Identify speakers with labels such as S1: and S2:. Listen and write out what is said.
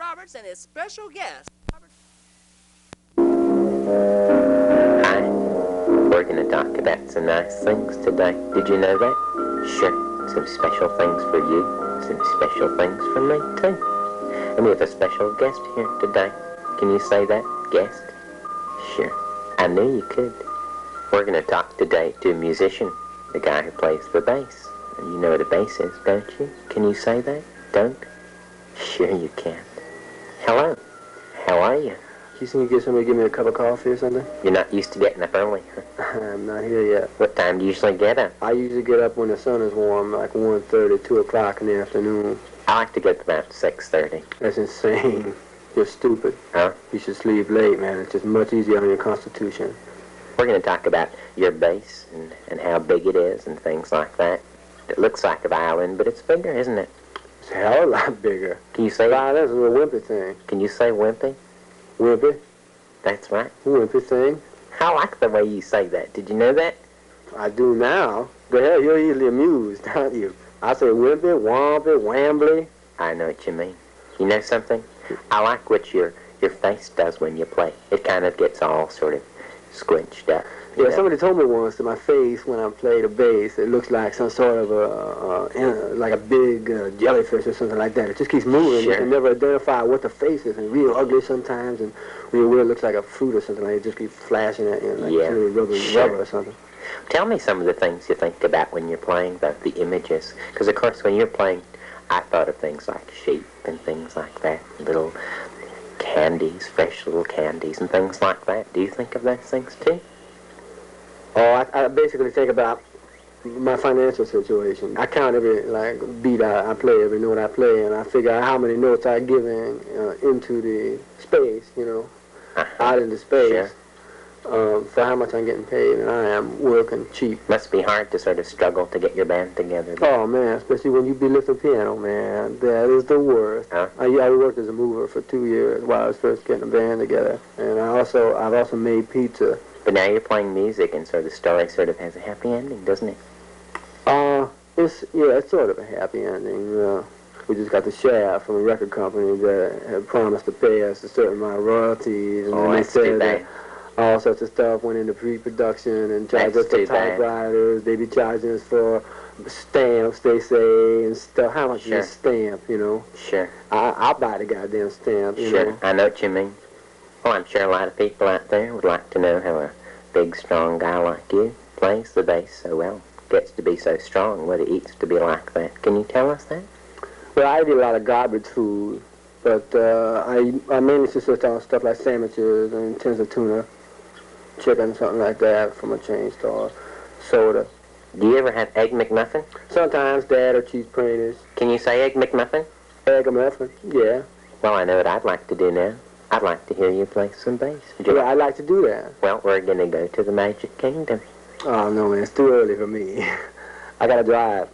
S1: Roberts and his special guest.
S2: Hi, we're going to talk about some nice things today. Did you know that? Sure, some special things for you, some special things for me too. And we have a special guest here today. Can you say that, guest? Sure, I knew you could. We're going to talk today to a musician, the guy who plays the bass. And you know what a bass is, don't you? Can you say that? Don't? Sure you can. Hello, how are you?
S3: You think you get somebody to give me a cup of coffee or something?
S2: You're not used to getting up early, huh?
S3: I'm not here yet.
S2: What time do you usually get up?
S3: I usually get up when the sun is warm, like 1:30, 2 o'clock in the afternoon.
S2: I like to get up about 6:30.
S3: That's insane. You're stupid.
S2: Huh?
S3: You should sleep late, man. It's just much easier on your constitution.
S2: We're going to talk about your bass and how big it is and things like that. It looks like a violin, but it's bigger, isn't it?
S3: It's a hell of a lot bigger.
S2: Can you say...
S3: Violin's a little wimpy thing.
S2: Can you say wimpy?
S3: Wimpy?
S2: That's right.
S3: Wimpy thing.
S2: I like the way you say that. Did you know that?
S3: I do now. The hell, you're easily amused, aren't you? I say wimpy, wompy, wambly.
S2: I know what you mean. You know something? I like what your face does when you play. It kind of gets all sort of squinched up.
S3: Yeah, somebody told me once that my face, when I play the bass, it looks like some sort of like a big jellyfish or something like that. It just keeps moving.
S2: Sure.
S3: You can never identify what the face is. And real ugly sometimes, and real weird, looks like a fruit or something. Like it just keeps flashing at you, like rubber or something.
S2: Tell me some of the things you think about when you're playing, the images. Because, of course, when you're playing, I thought of things like sheep and things like that, little candies, fresh little candies and things like that. Do you think of those things, too?
S3: Oh, I basically think about my financial situation. I count every beat I play, every note I play, and I figure out how many notes I give into the space, out into space,
S2: Sure.
S3: for how much I'm getting paid, and I am working cheap.
S2: Must be hard to sort of struggle to get your band together.
S3: Oh man, especially when you be lifting piano, man, that is the worst.
S2: Huh?
S3: I worked as a mover for 2 years while I was first getting a band together, and I've also made pizza.
S2: But now you're playing music, and so the story sort of has a happy ending, doesn't it?
S3: It's sort of a happy ending. We just got the shaft from a record company that had promised to pay us a certain amount of royalties, and then they said that all sorts of stuff went into pre-production and charged us for typewriters. They be charging us for stamps, they say, and stuff. How much is a stamp,
S2: Sure.
S3: I'll buy the goddamn stamp,
S2: Sure, I know what you mean. Well, I'm sure a lot of people out there would like to know how a big, strong guy like you plays the bass so well, gets to be so strong, what it eats to be like that. Can you tell us that?
S3: Well, I eat a lot of garbage food, but I mainly consist on stuff like sandwiches and tins of tuna, chicken, something like that from a chain store, soda.
S2: Do you ever have Egg McMuffin?
S3: Sometimes Dad or cheese printers.
S2: Can you say Egg McMuffin?
S3: Egg muffin, yeah.
S2: Well, I know what I'd like to do now. I'd like to hear you play some bass.
S3: Yeah, I'd like to do that.
S2: Well, we're going to go to the Magic Kingdom.
S3: Oh, no, man, it's too early for me. I gotta drive.